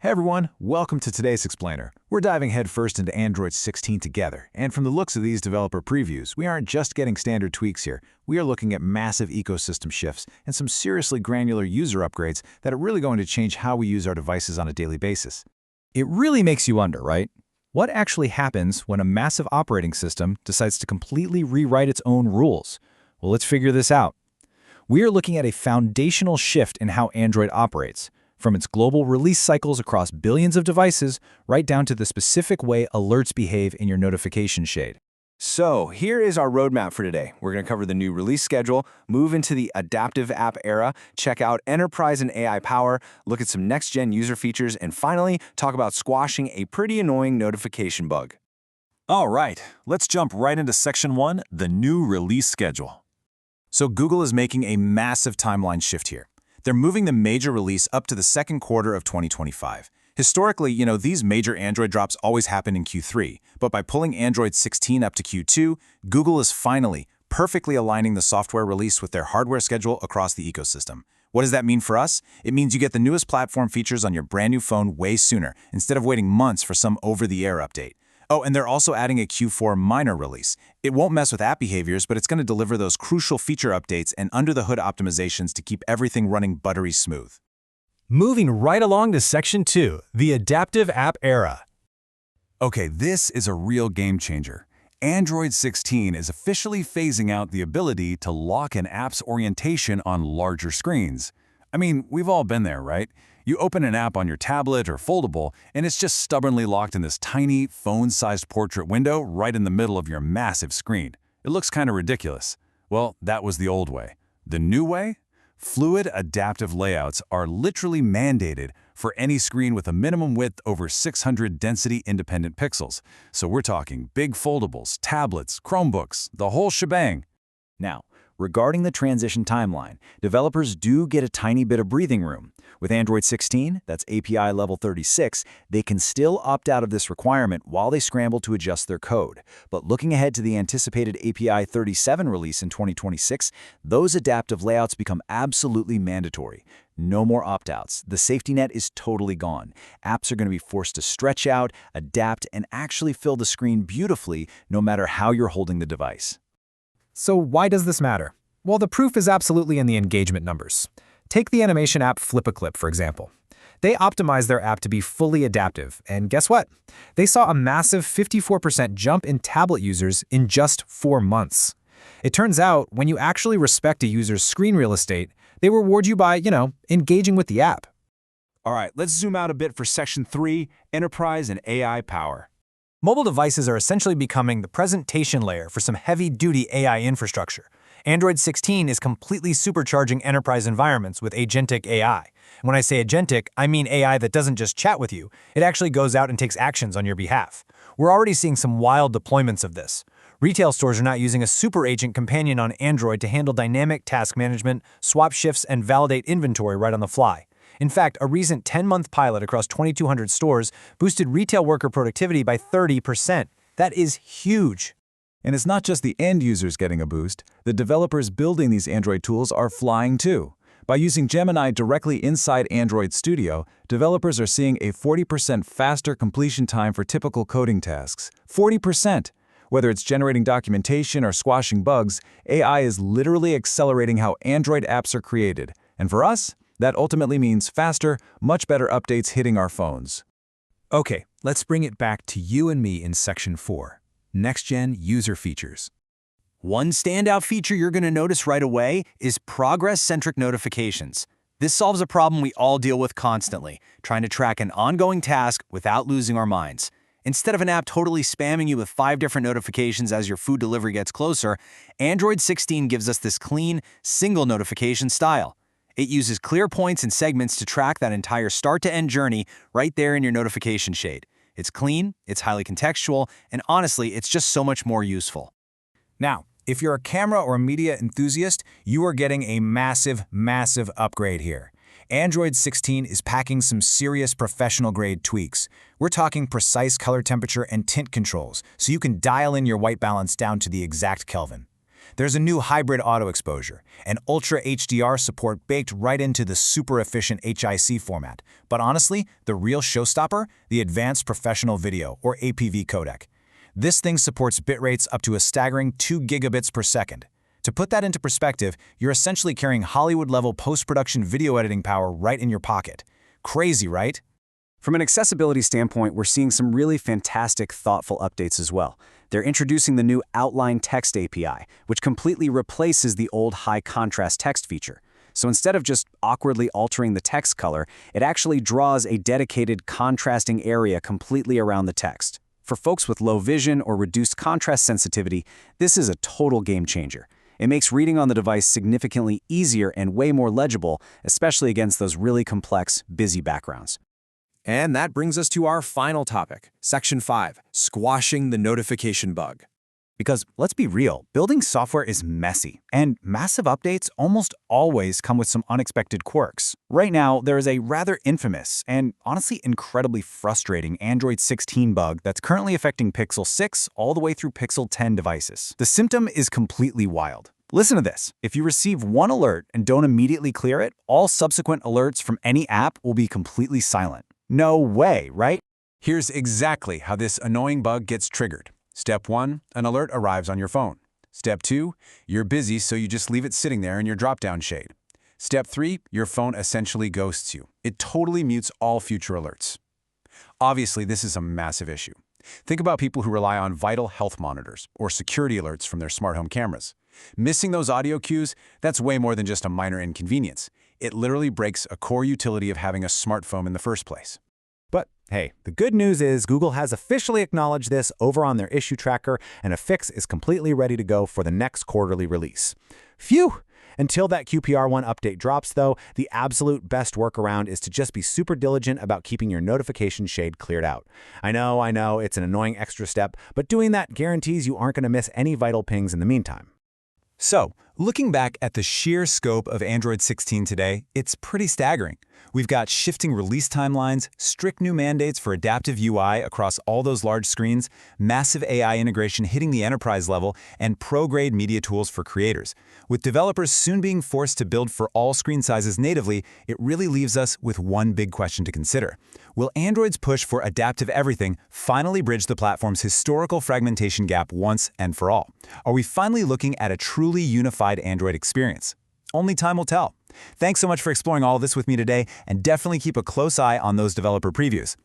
Hey everyone, welcome to today's Explainer. We're diving headfirst into Android 16 together, and from the looks of these developer previews, we aren't just getting standard tweaks here. We are looking at massive ecosystem shifts and some seriously granular user upgrades that are really going to change how we use our devices on a daily basis. It really makes you wonder, right? What actually happens when a massive operating system decides to completely rewrite its own rules? Well, let's figure this out. We are looking at a foundational shift in how Android operates, from its global release cycles across billions of devices right down to the specific way alerts behave in your notification shade. So here is our roadmap for today. We're going to cover the new release schedule, move into the adaptive app era, check out enterprise and AI power, look at some next-gen user features, and finally, talk about squashing a pretty annoying notification bug. All right, let's jump right into Section 1, the new release schedule. So Google is making a massive timeline shift here. They're moving the major release up to the second quarter of 2025. Historically, these major Android drops always happen in Q3, but by pulling Android 16 up to Q2, Google is finally perfectly aligning the software release with their hardware schedule across the ecosystem. What does that mean for us? It means you get the newest platform features on your brand new phone way sooner, instead of waiting months for some over-the-air update. Oh, and they're also adding a Q4 minor release. It won't mess with app behaviors, but it's going to deliver those crucial feature updates and under-the-hood optimizations to keep everything running buttery smooth. Moving right along to Section 2, the adaptive app era. Okay, this is a real game changer. Android 16 is officially phasing out the ability to lock an app's orientation on larger screens. I mean, we've all been there, right? You open an app on your tablet or foldable, and it's just stubbornly locked in this tiny, phone-sized portrait window right in the middle of your massive screen. It looks kind of ridiculous. Well, that was the old way. The new way? Fluid adaptive layouts are literally mandated for any screen with a minimum width over 600 density-independent pixels. So we're talking big foldables, tablets, Chromebooks, the whole shebang. Now, regarding the transition timeline, developers do get a tiny bit of breathing room. With Android 16, that's API level 36, they can still opt out of this requirement while they scramble to adjust their code. But looking ahead to the anticipated API 37 release in 2026, those adaptive layouts become absolutely mandatory. No more opt-outs. The safety net is totally gone. Apps are going to be forced to stretch out, adapt, and actually fill the screen beautifully no matter how you're holding the device. So why does this matter? Well, the proof is absolutely in the engagement numbers. Take the animation app Flip-a-Clip, for example. They optimized their app to be fully adaptive, and guess what? They saw a massive 54% jump in tablet users in just 4 months. It turns out, when you actually respect a user's screen real estate, they reward you by, engaging with the app. All right, let's zoom out a bit for Section 3, enterprise and AI power. Mobile devices are essentially becoming the presentation layer for some heavy-duty AI infrastructure. Android 16 is completely supercharging enterprise environments with agentic AI. When I say agentic, I mean AI that doesn't just chat with you, it actually goes out and takes actions on your behalf. We're already seeing some wild deployments of this. Retail stores are now using a super agent companion on Android to handle dynamic task management, swap shifts, and validate inventory right on the fly. In fact, a recent 10-month pilot across 2,200 stores boosted retail worker productivity by 30%. That is huge. And it's not just the end users getting a boost. The developers building these Android tools are flying too. By using Gemini directly inside Android Studio, developers are seeing a 40% faster completion time for typical coding tasks. 40%! Whether it's generating documentation or squashing bugs, AI is literally accelerating how Android apps are created. And for us, that ultimately means faster, much better updates hitting our phones. Okay, let's bring it back to you and me in Section 4. Next-gen user features. One standout feature you're going to notice right away is progress-centric notifications. This solves a problem we all deal with constantly, trying to track an ongoing task without losing our minds. Instead of an app totally spamming you with 5 different notifications as your food delivery gets closer, Android 16 gives us this clean, single notification style. It uses clear points and segments to track that entire start-to-end journey right there in your notification shade. It's clean, it's highly contextual, and honestly, it's just so much more useful. Now, if you're a camera or media enthusiast, you are getting a massive, massive upgrade here. Android 16 is packing some serious professional-grade tweaks. We're talking precise color temperature and tint controls, so you can dial in your white balance down to the exact Kelvin. There's a new hybrid auto exposure, and Ultra HDR support baked right into the super efficient HIC format. But honestly, the real showstopper? The Advanced Professional Video, or APV codec. This thing supports bitrates up to a staggering 2 gigabits per second. To put that into perspective, you're essentially carrying Hollywood-level post-production video editing power right in your pocket. Crazy, right? From an accessibility standpoint, we're seeing some really fantastic, thoughtful updates as well. They're introducing the new Outline Text API, which completely replaces the old high-contrast text feature. So instead of just awkwardly altering the text color, it actually draws a dedicated contrasting area completely around the text. For folks with low vision or reduced contrast sensitivity, this is a total game changer. It makes reading on the device significantly easier and way more legible, especially against those really complex, busy backgrounds. And that brings us to our final topic, Section 5, Squashing the Notification Bug. Because let's be real, building software is messy, and massive updates almost always come with some unexpected quirks. Right now, there is a rather infamous and honestly incredibly frustrating Android 16 bug that's currently affecting Pixel 6 all the way through Pixel 10 devices. The symptom is completely wild. Listen to this. If you receive one alert and don't immediately clear it, all subsequent alerts from any app will be completely silent. No way, right? Here's exactly how this annoying bug gets triggered. Step 1, an alert arrives on your phone. Step 2, you're busy so you just leave it sitting there in your drop-down shade. Step 3, your phone essentially ghosts you. It totally mutes all future alerts. Obviously, this is a massive issue. Think about people who rely on vital health monitors or security alerts from their smart home cameras. Missing those audio cues, that's way more than just a minor inconvenience. It literally breaks a core utility of having a smartphone in the first place. But hey, the good news is Google has officially acknowledged this over on their issue tracker, and a fix is completely ready to go for the next quarterly release. Phew! Until that QPR1 update drops, though, the absolute best workaround is to just be super diligent about keeping your notification shade cleared out. I know, it's an annoying extra step, but doing that guarantees you aren't going to miss any vital pings in the meantime. So, looking back at the sheer scope of Android 16 today, it's pretty staggering. We've got shifting release timelines, strict new mandates for adaptive UI across all those large screens, massive AI integration hitting the enterprise level, and pro-grade media tools for creators. With developers soon being forced to build for all screen sizes natively, it really leaves us with one big question to consider. Will Android's push for adaptive everything finally bridge the platform's historical fragmentation gap once and for all? Are we finally looking at a truly unified Android experience? Only time will tell. Thanks so much for exploring all of this with me today, and definitely keep a close eye on those developer previews.